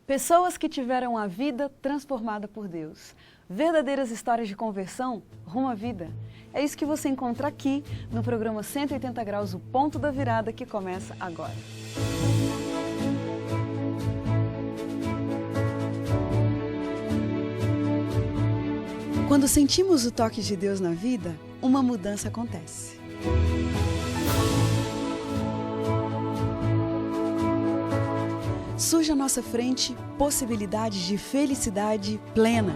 Pessoas que tiveram a vida transformada por Deus. Verdadeiras histórias de conversão rumo à vida. É isso que você encontra aqui no programa 180 Graus, o ponto da virada, que começa agora. Quando sentimos o toque de Deus na vida, uma mudança acontece. Surge à nossa frente possibilidades de felicidade plena.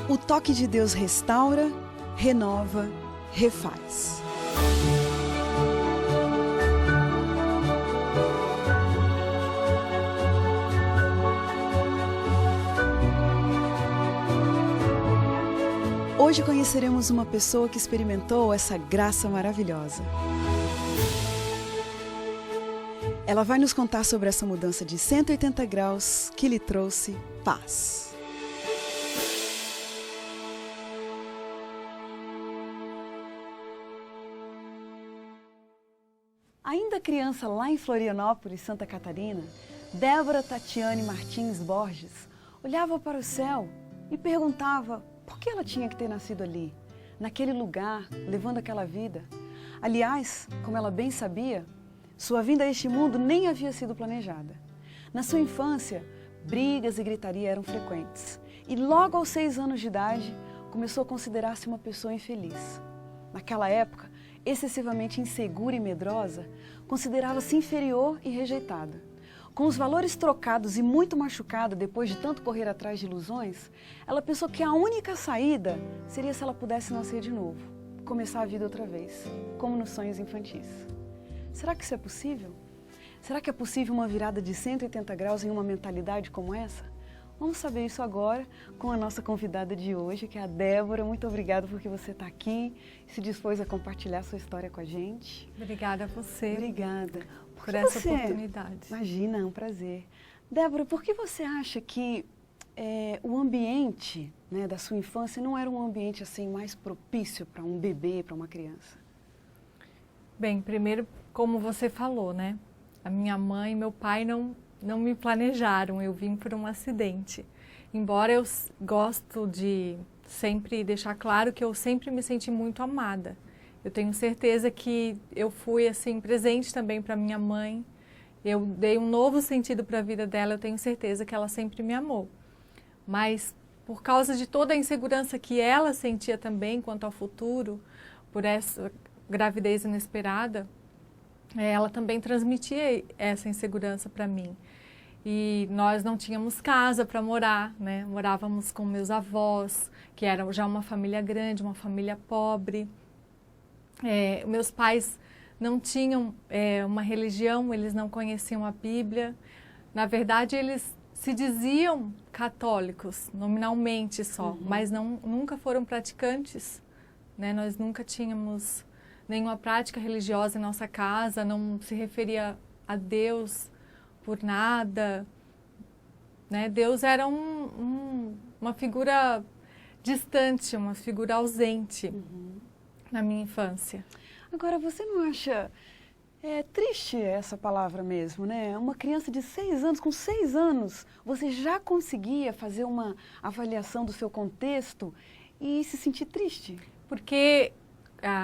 O toque de Deus restaura, renova, refaz. Hoje conheceremos uma pessoa que experimentou essa graça maravilhosa. Ela vai nos contar sobre essa mudança de 180 graus que lhe trouxe paz. Ainda criança lá em Florianópolis, Santa Catarina, Débora Tatiane Martins Borges olhava para o céu e perguntava por que ela tinha que ter nascido ali, naquele lugar, levando aquela vida. Aliás, como ela bem sabia, sua vinda a este mundo nem havia sido planejada. Na sua infância, brigas e gritaria eram frequentes. E logo aos 6 anos de idade, começou a considerar-se uma pessoa infeliz. Naquela época, excessivamente insegura e medrosa, considerava-se inferior e rejeitada. Com os valores trocados e muito machucada depois de tanto correr atrás de ilusões, ela pensou que a única saída seria se ela pudesse nascer de novo, começar a vida outra vez, como nos sonhos infantis. Será que isso é possível? Será que é possível uma virada de 180 graus em uma mentalidade como essa? Vamos saber isso agora com a nossa convidada de hoje, que é a Débora. Muito obrigada porque você está aqui e se dispôs a compartilhar sua história com a gente. Obrigada a você. Obrigada por essa oportunidade. Imagina, é um prazer. Débora, por que você acha que o ambiente, né, da sua infância não era um ambiente assim mais propício para um bebê, para uma criança? Bem, primeiro, como você falou, né? A minha mãe e meu pai não me planejaram, eu vim por um acidente. Embora eu gosto de sempre deixar claro que eu sempre me senti muito amada. Eu tenho certeza que eu fui assim presente também para minha mãe. Eu dei um novo sentido para a vida dela, eu tenho certeza que ela sempre me amou. Mas por causa de toda a insegurança que ela sentia também quanto ao futuro, por essa gravidez inesperada, ela também transmitia essa insegurança para mim. E nós não tínhamos casa para morar, né? Morávamos com meus avós, que eram já uma família grande, uma família pobre. Meus pais não tinham uma religião, eles não conheciam a Bíblia. Na verdade, eles se diziam católicos, nominalmente só, mas nunca foram praticantes, né? Nós nunca tínhamos nenhuma prática religiosa em nossa casa, não se referia a Deus por nada, né? Deus era uma figura distante, uma figura ausente na minha infância. Agora, você não acha triste essa palavra mesmo, né? Uma criança de 6 anos, com 6 anos, você já conseguia fazer uma avaliação do seu contexto e se sentir triste? Porque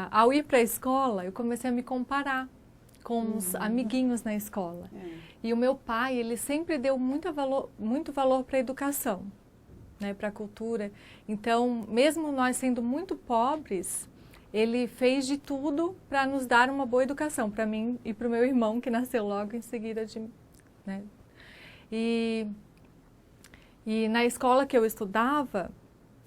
ao ir para a escola, eu comecei a me comparar com os amiguinhos na escola. E o meu pai, ele sempre deu muito valor para a educação, né, para a cultura. Então, mesmo nós sendo muito pobres, ele fez de tudo para nos dar uma boa educação, para mim e para o meu irmão, que nasceu logo em seguida de... né? E na escola que eu estudava,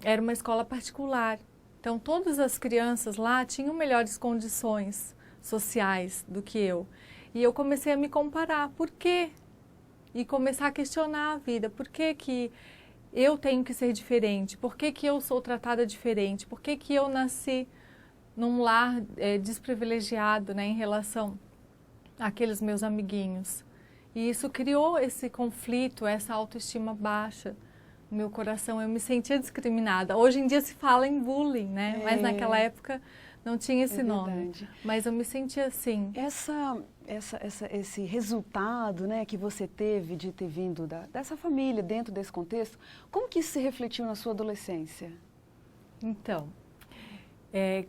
era uma escola particular. Então, todas as crianças lá tinham melhores condições sociais do que eu. E eu comecei a me comparar. Por quê? E começar a questionar a vida. Por que que eu tenho que ser diferente? Por que que eu sou tratada diferente? Por que que eu nasci num lar desprivilegiado, né, em relação àqueles meus amiguinhos? E isso criou esse conflito, essa autoestima baixa. No meu coração, eu me sentia discriminada. Hoje em dia se fala em bullying, né? Mas naquela época não tinha esse nome. Mas eu me sentia assim. esse resultado, né, que você teve de ter vindo dessa família, dentro desse contexto, como que isso se refletiu na sua adolescência? Então,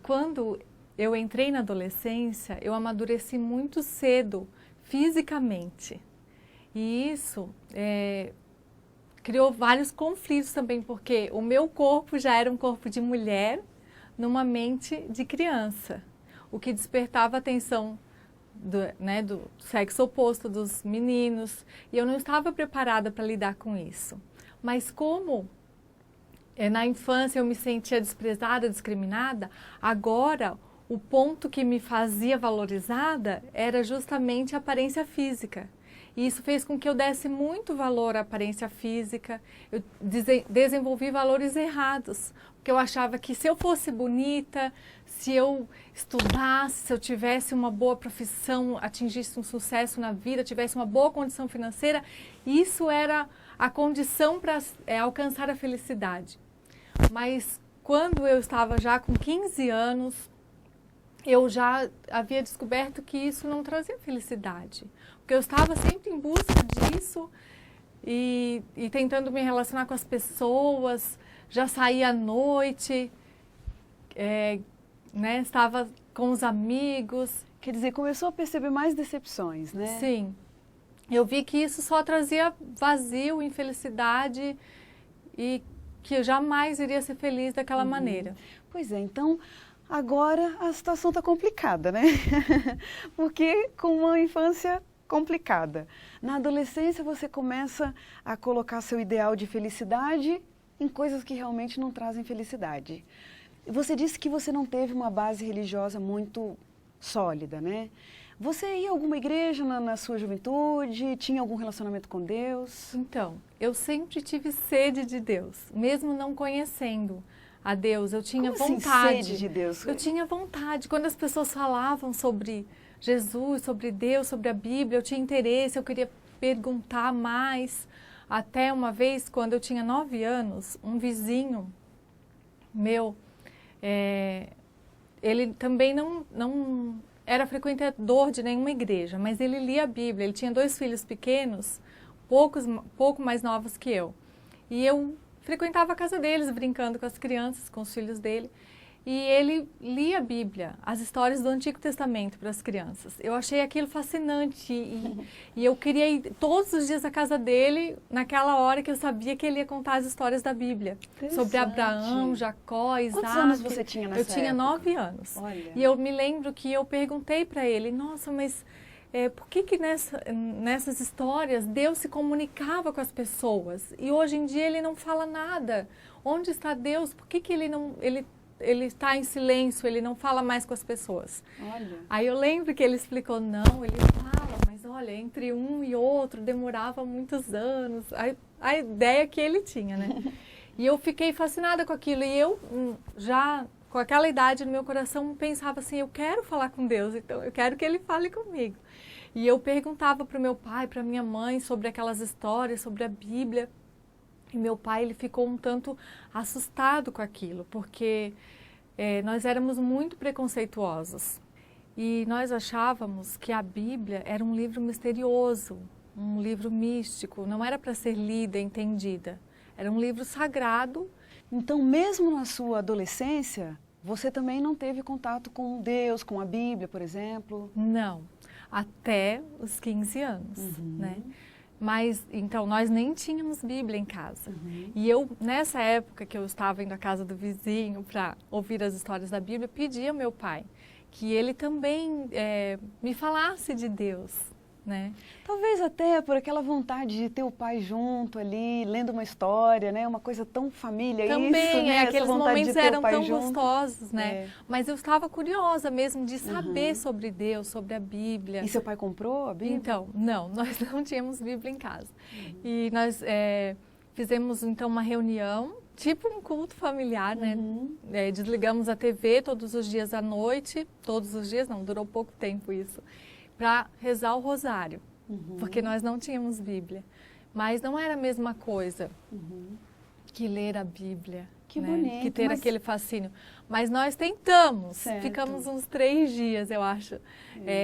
quando eu entrei na adolescência, eu amadureci muito cedo, fisicamente. E isso criou vários conflitos também, porque o meu corpo já era um corpo de mulher numa mente de criança, o que despertava a atenção do sexo oposto dos meninos, e eu não estava preparada para lidar com isso. Mas como na infância eu me sentia desprezada, discriminada, agora o ponto que me fazia valorizada era justamente a aparência física. E isso fez com que eu desse muito valor à aparência física. Eu desenvolvi valores errados, porque eu achava que se eu fosse bonita, se eu estudasse, se eu tivesse uma boa profissão, atingisse um sucesso na vida, tivesse uma boa condição financeira, isso era a condição para alcançar a felicidade. Mas quando eu estava já com 15 anos, eu já havia descoberto que isso não trazia felicidade. Porque eu estava sempre em busca disso e tentando me relacionar com as pessoas, já saía à noite, estava com os amigos. Quer dizer, começou a perceber mais decepções, né? Sim. Eu vi que isso só trazia vazio, infelicidade e que eu jamais iria ser feliz daquela maneira. Pois é, então agora a situação está complicada, né? Porque com uma infância complicada. Na adolescência você começa a colocar seu ideal de felicidade em coisas que realmente não trazem felicidade. Você disse que você não teve uma base religiosa muito sólida, né? Você ia a alguma igreja na sua juventude? Tinha algum relacionamento com Deus? Então, eu sempre tive sede de Deus, mesmo não conhecendo a Deus. Eu tinha vontade. Sede de Deus? Eu tinha vontade. Quando as pessoas falavam sobre Jesus, sobre Deus, sobre a Bíblia, eu tinha interesse, eu queria perguntar mais. Até uma vez, quando eu tinha 9 anos, um vizinho meu, ele também não era frequentador de nenhuma igreja, mas ele lia a Bíblia. Ele tinha 2 filhos pequenos, pouco mais novos que eu. E eu frequentava a casa deles, brincando com as crianças, com os filhos dele. E ele lia a Bíblia, as histórias do Antigo Testamento para as crianças. Eu achei aquilo fascinante e eu queria ir todos os dias à casa dele, naquela hora que eu sabia que ele ia contar as histórias da Bíblia. Sobre Abraão, Jacó, Isaac. Quantos anos você tinha nessa época? Eu tinha 9 anos. Olha. E eu me lembro que eu perguntei para ele, nossa, mas por que nessas histórias Deus se comunicava com as pessoas? E hoje em dia ele não fala nada. Onde está Deus? Por que ele está em silêncio, ele não fala mais com as pessoas? Olha. Aí eu lembro que ele explicou, não, ele fala, mas olha, entre um e outro demorava muitos anos. A ideia que ele tinha, né? E eu fiquei fascinada com aquilo. E eu já, com aquela idade no meu coração, pensava assim, eu quero falar com Deus, então eu quero que ele fale comigo. E eu perguntava para o meu pai, para minha mãe, sobre aquelas histórias, sobre a Bíblia. E meu pai, ele ficou um tanto assustado com aquilo, porque nós éramos muito preconceituosos. E nós achávamos que a Bíblia era um livro misterioso, um livro místico, não era para ser lida, entendida. Era um livro sagrado. Então, mesmo na sua adolescência, você também não teve contato com Deus, com a Bíblia, por exemplo? Não, até os 15 anos, né? Mas, então, nós nem tínhamos Bíblia em casa. E eu, nessa época que eu estava indo à casa do vizinho para ouvir as histórias da Bíblia, pedi ao meu pai que ele também me falasse de Deus, né? Talvez até por aquela vontade de ter o pai junto ali, lendo uma história, né? Uma coisa tão família. Também, isso, né? Aqueles momentos eram tão junto. Gostosos, né? Mas eu estava curiosa mesmo de saber sobre Deus, sobre a Bíblia. E seu pai comprou a Bíblia? Então, não, nós não tínhamos Bíblia em casa. E nós fizemos, então, uma reunião, tipo um culto familiar, né? Desligamos a TV todos os dias à noite, todos os dias, não, durou pouco tempo isso, para rezar o rosário, porque nós não tínhamos Bíblia. Mas não era a mesma coisa que ler a Bíblia, que né? bonito, Que ter aquele fascínio. Mas nós tentamos, Certo. ficamos uns 3 dias, eu acho,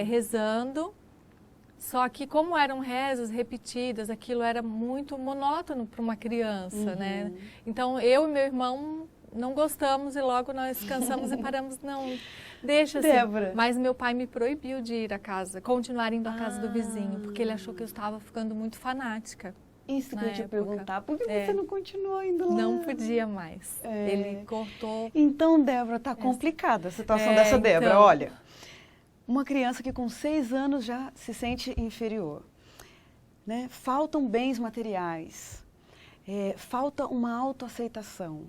rezando Só que como eram rezas repetidas, aquilo era muito monótono para uma criança, né? Então eu e meu irmão não gostamos e logo nós cansamos e paramos, não, deixa assim. Débora. Mas meu pai me proibiu de ir à casa, continuar indo à casa do vizinho, porque ele achou que eu estava ficando muito fanática. Isso que na eu ia te época. perguntar, por que você não continuou indo lá? Não podia mais. Ele cortou. Então, Débora, tá complicada a situação dessa Débora. Então. Olha, uma criança que com 6 anos já se sente inferior, né? Faltam bens materiais, falta uma autoaceitação,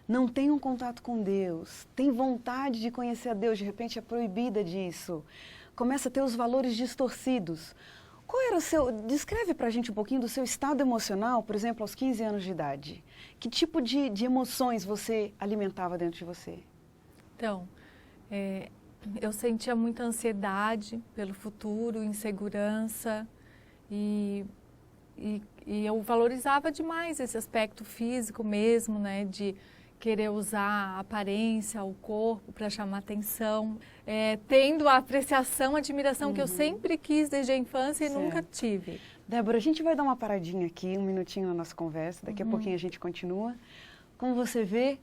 não tem um contato com Deus, tem vontade de conhecer a Deus, de repente é proibida disso, começa a ter os valores distorcidos. Qual era o seu... Descreve pra gente um pouquinho do seu estado emocional, por exemplo, aos 15 anos de idade. Que tipo de emoções você alimentava dentro de você? Então, eu sentia muita ansiedade pelo futuro, insegurança e eu valorizava demais esse aspecto físico mesmo, né, de querer usar a aparência, o corpo para chamar atenção, tendo a apreciação, a admiração que eu sempre quis desde a infância e nunca tive. Débora, a gente vai dar uma paradinha aqui, um minutinho na nossa conversa, daqui a pouquinho a gente continua. Como você vê,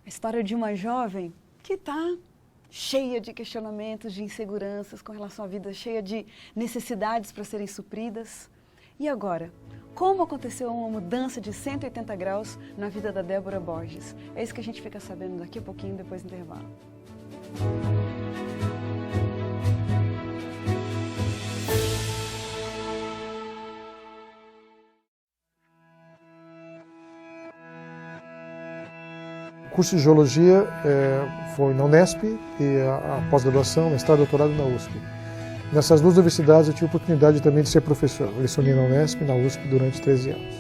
a história de uma jovem que está cheia de questionamentos, de inseguranças com relação à vida, cheia de necessidades para serem supridas. E agora, como aconteceu uma mudança de 180 graus na vida da Débora Borges? É isso que a gente fica sabendo daqui a pouquinho, depois do intervalo. O curso de Geologia foi na Unesp e a pós-graduação, mestrado e doutorado na USP. Nessas duas universidades eu tive a oportunidade também de ser professor. Eu lecionei na Unesp e na USP durante 13 anos.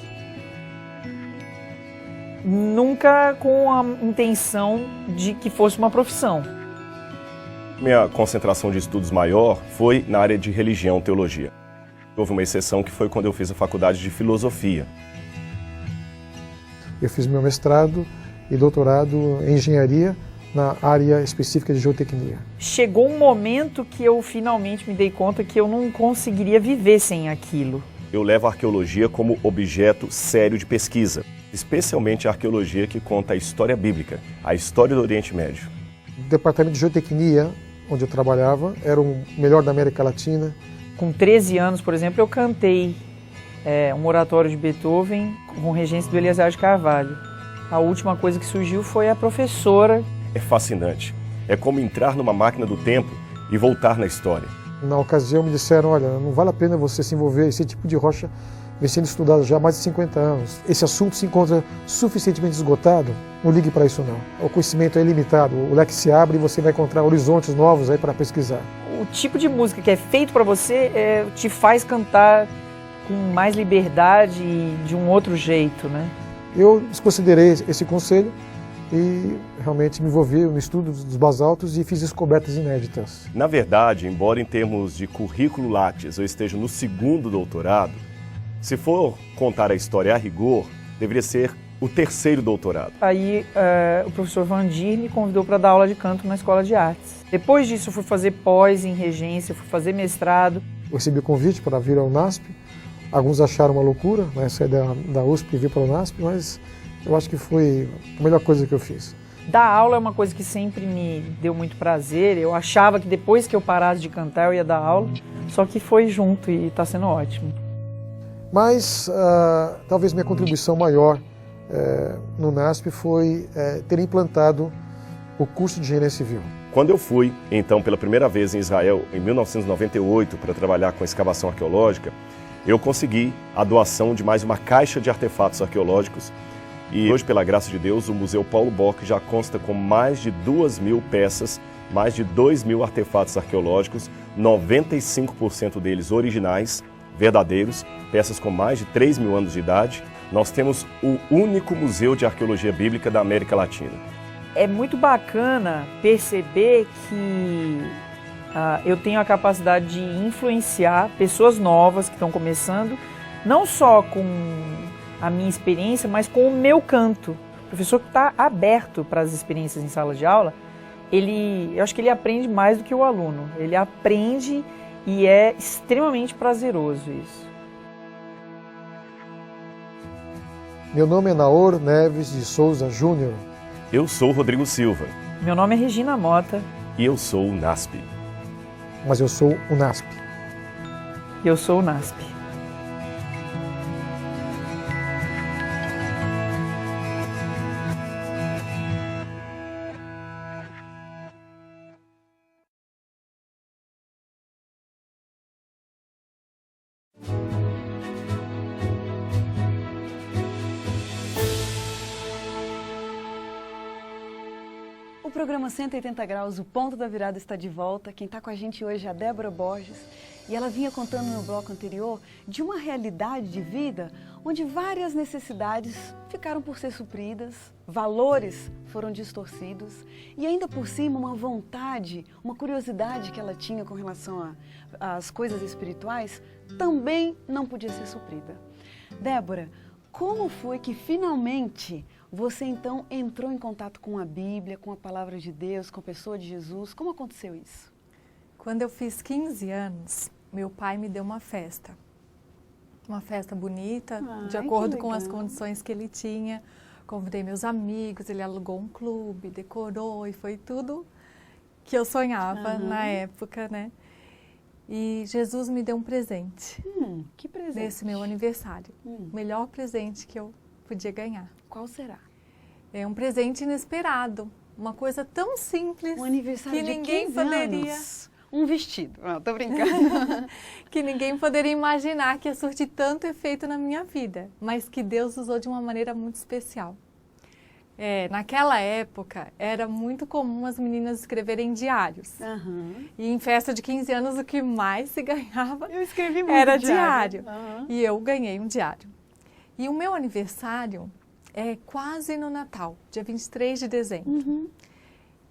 Nunca com a intenção de que fosse uma profissão. Minha concentração de estudos maior foi na área de religião, teologia. Houve uma exceção que foi quando eu fiz a faculdade de filosofia. Eu fiz meu mestrado e doutorado em engenharia na área específica de geotecnia. Chegou um momento que eu finalmente me dei conta que eu não conseguiria viver sem aquilo. Eu levo a arqueologia como objeto sério de pesquisa, especialmente a arqueologia que conta a história bíblica, a história do Oriente Médio. O departamento de geotecnia, onde eu trabalhava, era o melhor da América Latina. Com 13 anos, por exemplo, eu cantei um oratório de Beethoven com regência do Eliezer de Carvalho. A última coisa que surgiu foi a professora. É fascinante. É como entrar numa máquina do tempo e voltar na história. Na ocasião me disseram, olha, não vale a pena você se envolver, esse tipo de rocha vem sendo estudado já há mais de 50 anos. Esse assunto se encontra suficientemente esgotado, não ligue para isso não. O conhecimento é ilimitado, o leque se abre e você vai encontrar horizontes novos aí para pesquisar. O tipo de música que é feito para você te faz cantar com mais liberdade e de um outro jeito, né? Eu desconsiderei esse conselho e realmente me envolvi no estudo dos basaltos e fiz descobertas inéditas. Na verdade, embora em termos de currículo Lattes eu esteja no 2º doutorado, se for contar a história a rigor, deveria ser o 3º doutorado. Aí o professor Vandir me convidou para dar aula de canto na Escola de Artes. Depois disso eu fui fazer pós em regência, fui fazer mestrado. Eu recebi o convite para vir ao UNASP. Alguns acharam uma loucura, né, sair da USP e vir para o UNASP, mas eu acho que foi a melhor coisa que eu fiz. Dar aula é uma coisa que sempre me deu muito prazer. Eu achava que depois que eu parasse de cantar eu ia dar aula, só que foi junto e está sendo ótimo. Mas talvez minha contribuição maior no UNASP foi ter implantado o curso de Engenharia Civil. Quando eu fui, então, pela primeira vez em Israel, em 1998, para trabalhar com escavação arqueológica, eu consegui a doação de mais uma caixa de artefatos arqueológicos e hoje, pela graça de Deus, o Museu Paulo Bock já consta com mais de 2.000 peças, mais de 2.000 artefatos arqueológicos, 95% deles originais, verdadeiros, peças com mais de 3.000 anos de idade. Nós temos o único museu de arqueologia bíblica da América Latina. É muito bacana perceber que eu tenho a capacidade de influenciar pessoas novas que estão começando, não só com a minha experiência, mas com o meu canto. O professor que está aberto para as experiências em sala de aula, eu acho que ele aprende mais do que o aluno. Ele aprende e é extremamente prazeroso isso. Meu nome é Naor Neves de Souza Júnior. Eu sou o Rodrigo Silva. Meu nome é Regina Mota. E eu sou o NASP. Mas eu sou o NASP. E eu sou o NASP. O programa 180 Graus, o Ponto da Virada, está de volta. Quem está com a gente hoje é a Débora Borges. E ela vinha contando no bloco anterior de uma realidade de vida onde várias necessidades ficaram por ser supridas, valores foram distorcidos e ainda por cima uma vontade, uma curiosidade que ela tinha com relação às coisas espirituais também não podia ser suprida. Débora, como foi que finalmente você então entrou em contato com a Bíblia, com a Palavra de Deus, com a pessoa de Jesus? Como aconteceu isso? Quando eu fiz 15 anos, meu pai me deu uma festa. Uma festa bonita, de acordo com as condições que ele tinha. Convidei meus amigos, ele alugou um clube, decorou e foi tudo que eu sonhava na época, né? E Jesus me deu um presente. Que presente? Nesse meu aniversário. O melhor presente que eu podia ganhar. Qual será? É um presente inesperado. Uma coisa tão simples Um aniversário que de ninguém 15 poderia... anos. Um vestido. Não, tô brincando. Que ninguém poderia imaginar que ia surtir tanto efeito na minha vida, mas que Deus usou de uma maneira muito especial. Naquela época, era muito comum as meninas escreverem diários. E em festa de 15 anos, o que mais se ganhava Eu escrevi muito era diário. Uhum. E eu ganhei um diário. E o meu aniversário é quase no Natal, dia 23 de dezembro.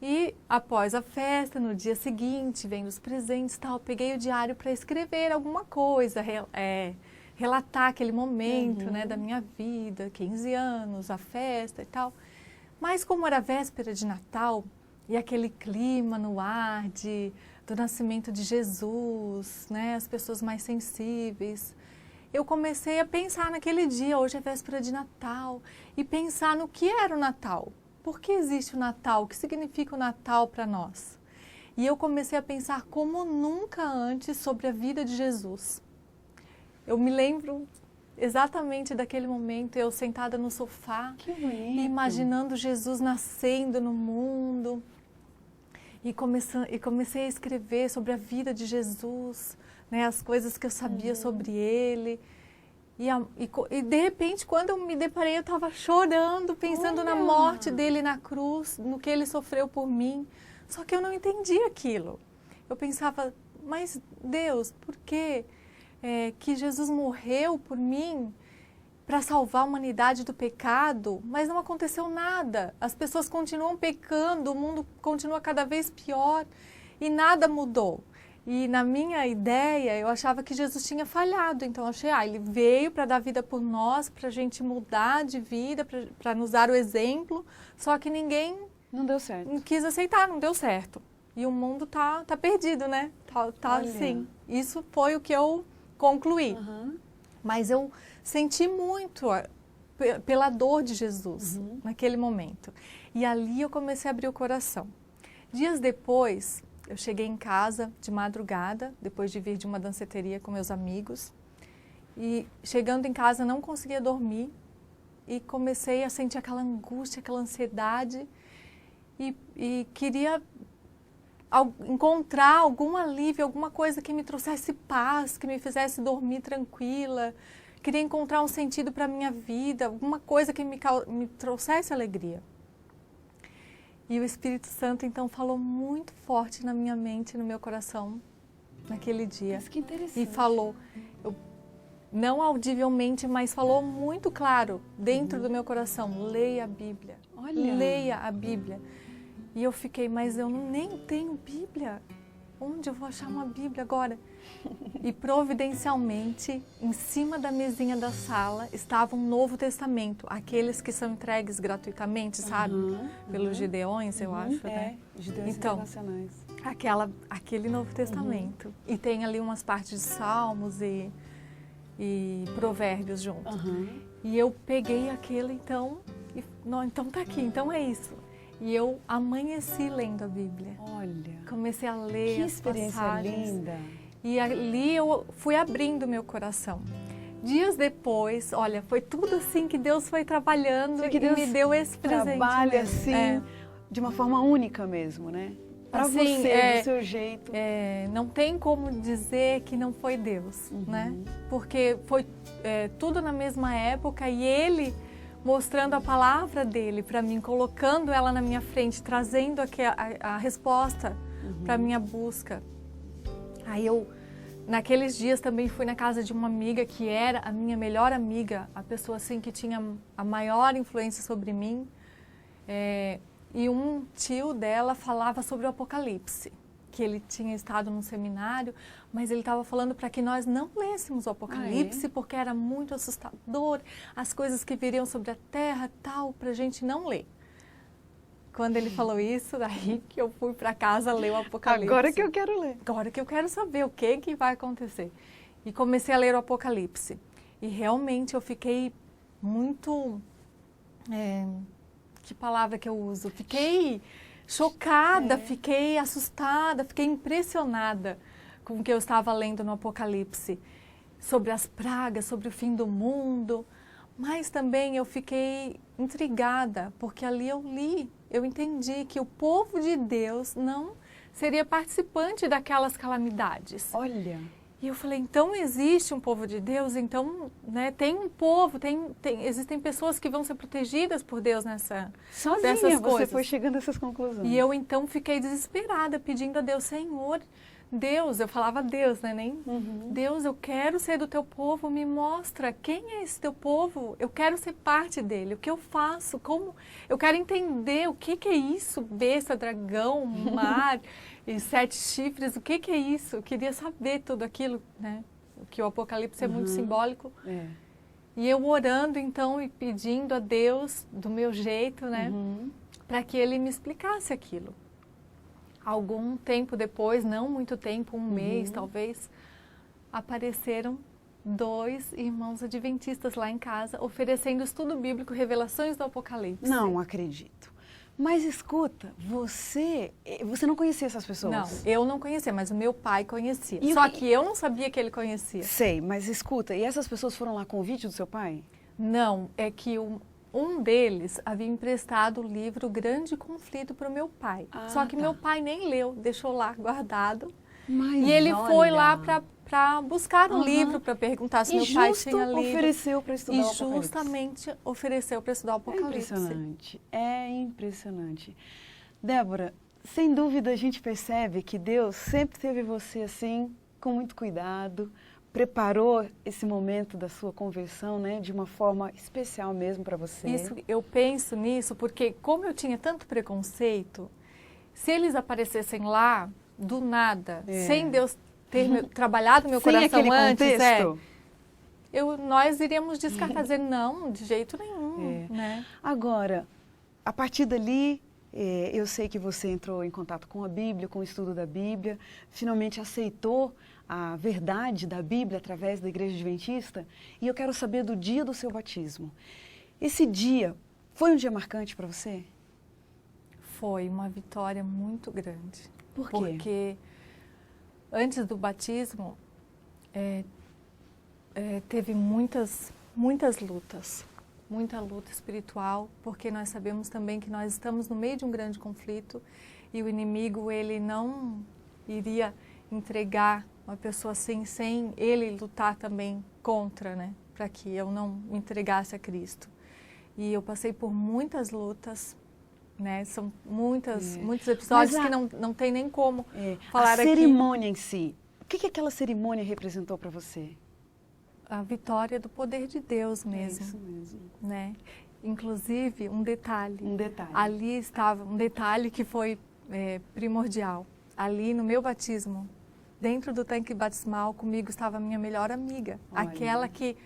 E após a festa, no dia seguinte, vem os presentes e tal, peguei o diário para escrever alguma coisa, relatar aquele momento, né, da minha vida, 15 anos, a festa e tal. Mas como era véspera de Natal e aquele clima no ar do nascimento de Jesus, né, as pessoas mais sensíveis, eu comecei a pensar naquele dia, hoje é véspera de Natal, e pensar no que era o Natal. Por que existe o Natal? O que significa o Natal para nós? E eu comecei a pensar como nunca antes sobre a vida de Jesus. Eu me lembro exatamente daquele momento, eu sentada no sofá, imaginando Jesus nascendo no mundo. E comecei a escrever sobre a vida de Jesus, né, as coisas que eu sabia sobre ele. E de repente, quando eu me deparei, eu estava chorando, pensando na morte dele na cruz, no que ele sofreu por mim. Só que eu não entendia aquilo. Eu pensava, mas Deus, por que que Jesus morreu por mim para salvar a humanidade do pecado, mas não aconteceu nada? As pessoas continuam pecando, o mundo continua cada vez pior e nada mudou. E na minha ideia, eu achava que Jesus tinha falhado. Então, eu achei, ele veio para dar vida por nós, para a gente mudar de vida, para nos dar o exemplo. Só que ninguém... Não deu certo. Não quis aceitar, não deu certo. E o mundo tá perdido, né? Tá assim. Isso foi o que eu concluí. Mas eu senti muito pela dor de Jesus naquele momento. E ali eu comecei a abrir o coração. Dias depois... Eu cheguei em casa de madrugada, depois de vir de uma danceteria com meus amigos. E chegando em casa não conseguia dormir e comecei a sentir aquela angústia, aquela ansiedade. E queria encontrar algum alívio, alguma coisa que me trouxesse paz, que me fizesse dormir tranquila. Queria encontrar um sentido para a minha vida, alguma coisa que me trouxesse alegria. E o Espírito Santo, então, falou muito forte na minha mente, no meu coração, naquele dia. Mas que interessante. E falou, não audivelmente, mas falou muito claro, dentro do meu coração, leia a Bíblia. Olha. Leia a Bíblia. E eu fiquei, mas eu nem tenho Bíblia. Onde eu vou achar uma Bíblia agora? E providencialmente, em cima da mesinha da sala, estava um Novo Testamento, aqueles que são entregues gratuitamente, sabe? Pelos Gideões, eu acho, né? Gideões então, Internacionais. aquele Novo Testamento. E tem ali umas partes de Salmos e Provérbios junto. E eu peguei aquele então, não, então tá aqui, então é isso. E eu amanheci lendo a Bíblia. Olha, comecei a ler que as experiência passagens. linda. E ali eu fui abrindo meu coração. Dias depois, olha, foi tudo assim que Deus foi trabalhando que e Deus me deu esse presente. Trabalha mesmo. assim, de uma forma única mesmo, né? Para Assim, você, do seu jeito. Não tem como dizer que não foi Deus, né? Porque foi tudo na mesma época e Ele mostrando a palavra dele para mim, colocando ela na minha frente, trazendo aqui a resposta para a minha busca. Aí eu, naqueles dias, também fui na casa de uma amiga que era a minha melhor amiga, a pessoa assim que tinha a maior influência sobre mim. E um tio dela falava sobre o Apocalipse, que ele tinha estado num seminário, mas ele estava falando para que nós não lêssemos o Apocalipse, porque era muito assustador, as coisas que viriam sobre a terra tal, para a gente não ler. Quando ele falou isso, daí que eu fui para casa ler o Apocalipse. Agora que eu quero ler. Agora que eu quero saber o que vai acontecer. E comecei a ler o Apocalipse. E realmente eu fiquei muito... que palavra que eu uso? Fiquei chocada, fiquei assustada, fiquei impressionada com o que eu estava lendo no Apocalipse. Sobre as pragas, sobre o fim do mundo. Mas também eu fiquei intrigada, porque ali eu entendi que o povo de Deus não seria participante daquelas calamidades. Olha. E eu falei, então existe um povo de Deus, então tem um povo, existem pessoas que vão ser protegidas por Deus dessas Sozinha coisas. você foi chegando a essas conclusões. E eu então fiquei desesperada, pedindo a Deus, Senhor, Deus, eu falava Deus, né? Deus, eu quero ser do teu povo, me mostra quem é esse teu povo, eu quero ser parte dele, o que eu faço, como, eu quero entender o que é isso, besta, dragão, mar e 7 chifres, o que é isso? Eu queria saber tudo aquilo, né? Que o Apocalipse é muito simbólico. E eu orando então e pedindo a Deus do meu jeito, né? Para que ele me explicasse aquilo. Algum tempo depois, não muito tempo, um mês talvez, apareceram 2 irmãos adventistas lá em casa oferecendo estudo bíblico, revelações do Apocalipse. Não acredito. Mas escuta, você não conhecia essas pessoas? Não, eu não conhecia, mas o meu pai conhecia. E Só que eu não sabia que ele conhecia. Sei, mas escuta, e essas pessoas foram lá a convite do seu pai? Não, é que um deles havia emprestado o livro Grande Conflito para o meu pai. Só que meu pai nem leu, deixou lá guardado. Mas e ele olha, foi lá para buscar o livro, para perguntar se meu pai tinha lido. Ofereceu para estudar o Apocalipse. E justamente ofereceu para estudar o Apocalipse. É impressionante. Débora, sem dúvida a gente percebe que Deus sempre teve você assim, com muito cuidado, preparou esse momento da sua conversão, né, de uma forma especial mesmo para você. Isso, eu penso nisso porque como eu tinha tanto preconceito, se eles aparecessem lá do nada, sem Deus ter trabalhado meu sem coração aquele antes, contexto, nós iríamos descartar, dizer não, de jeito nenhum, né? Agora, a partir dali, eu sei que você entrou em contato com a Bíblia, com o estudo da Bíblia, finalmente aceitou a verdade da Bíblia através da Igreja Adventista, e eu quero saber do dia do seu batismo. Esse dia foi um dia marcante para você? Foi uma vitória muito grande. Por quê? Porque antes do batismo, teve muitas lutas. Muita luta espiritual, porque nós sabemos também que nós estamos no meio de um grande conflito e o inimigo, ele não iria entregar uma pessoa assim, sem ele lutar também contra, né? Para que eu não me entregasse a Cristo. E eu passei por muitas lutas, né? São muitos episódios que não tem nem como falar aqui. A cerimônia em si, o que aquela cerimônia representou para você? A vitória do poder de Deus mesmo. Isso mesmo. Né? Inclusive, um detalhe. Ali estava um detalhe que foi primordial. Ali no meu batismo, dentro do tanque batismal, comigo estava a minha melhor amiga. Olha. Aquela que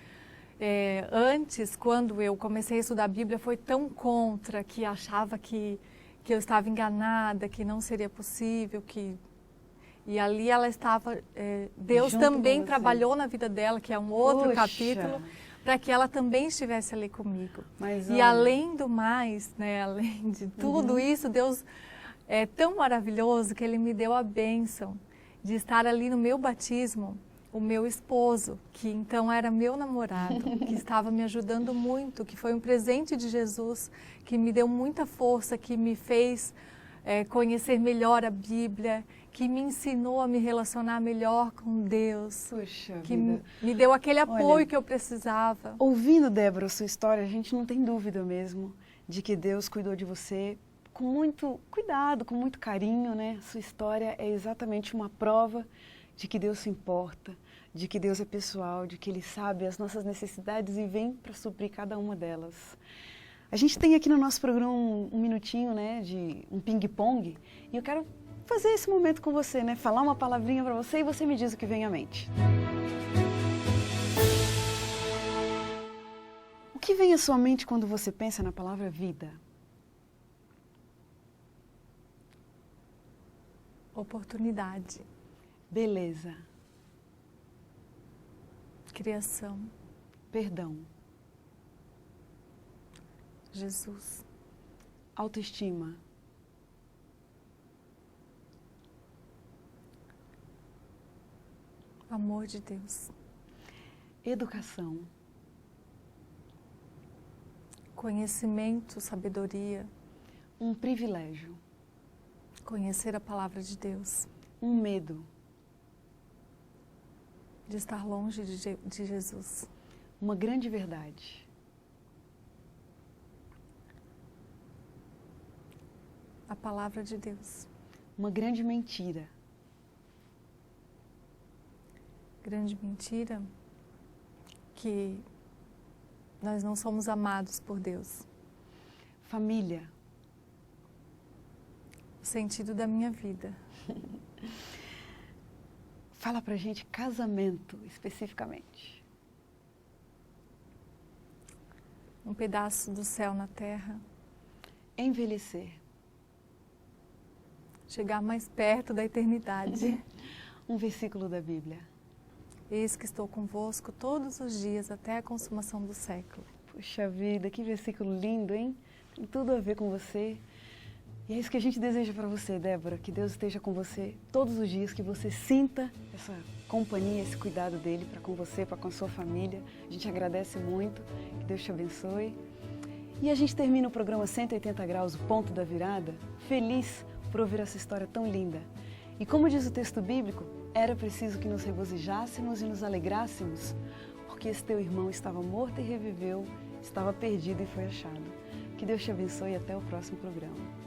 antes, quando eu comecei a estudar a Bíblia, foi tão contra, que achava que que eu estava enganada, que não seria possível, e ali ela estava, Deus Junto com também você. trabalhou na vida dela, que é um outro Puxa. capítulo, para que ela também estivesse ali comigo. Mas, E olha, além do mais, né, além de tudo isso, Deus é tão maravilhoso que Ele me deu a bênção de estar ali no meu batismo, o meu esposo, que então era meu namorado, que estava me ajudando muito, que foi um presente de Jesus, que me deu muita força, que me fez conhecer melhor a Bíblia, que me ensinou a me relacionar melhor com Deus, Puxa que vida. me deu aquele apoio Olha, que eu precisava. Ouvindo, Débora, a sua história, a gente não tem dúvida mesmo de que Deus cuidou de você com muito cuidado, com muito carinho, né? Sua história é exatamente uma prova de que Deus se importa, de que Deus é pessoal, de que Ele sabe as nossas necessidades e vem para suprir cada uma delas. A gente tem aqui no nosso programa um minutinho, né, de um ping-pong, e eu quero fazer esse momento com você, né? Falar uma palavrinha para você e você me diz o que vem à mente. O que vem à sua mente quando você pensa na palavra vida? Oportunidade, Beleza, criação, perdão, Jesus, autoestima, amor de Deus, educação, conhecimento, sabedoria, um privilégio, conhecer a palavra de Deus, um medo, de estar longe de Jesus, uma grande verdade, a palavra de Deus, uma grande mentira, grande mentira, que nós não somos amados por Deus, família, o sentido da minha vida, fala pra gente casamento especificamente, um pedaço do céu na terra, envelhecer, chegar mais perto da eternidade. um versículo da Bíblia. Eis que estou convosco todos os dias até a consumação do século. Puxa vida, que versículo lindo, hein? Tem tudo a ver com você. E é isso que a gente deseja para você, Débora, que Deus esteja com você todos os dias, que você sinta essa companhia, esse cuidado dele para com você, para com a sua família. A gente agradece muito, que Deus te abençoe. E a gente termina o programa 180 Graus, o ponto da virada, feliz por ouvir essa história tão linda. E como diz o texto bíblico, era preciso que nos regozijássemos e nos alegrássemos, porque esse teu irmão estava morto e reviveu, estava perdido e foi achado. Que Deus te abençoe e até o próximo programa.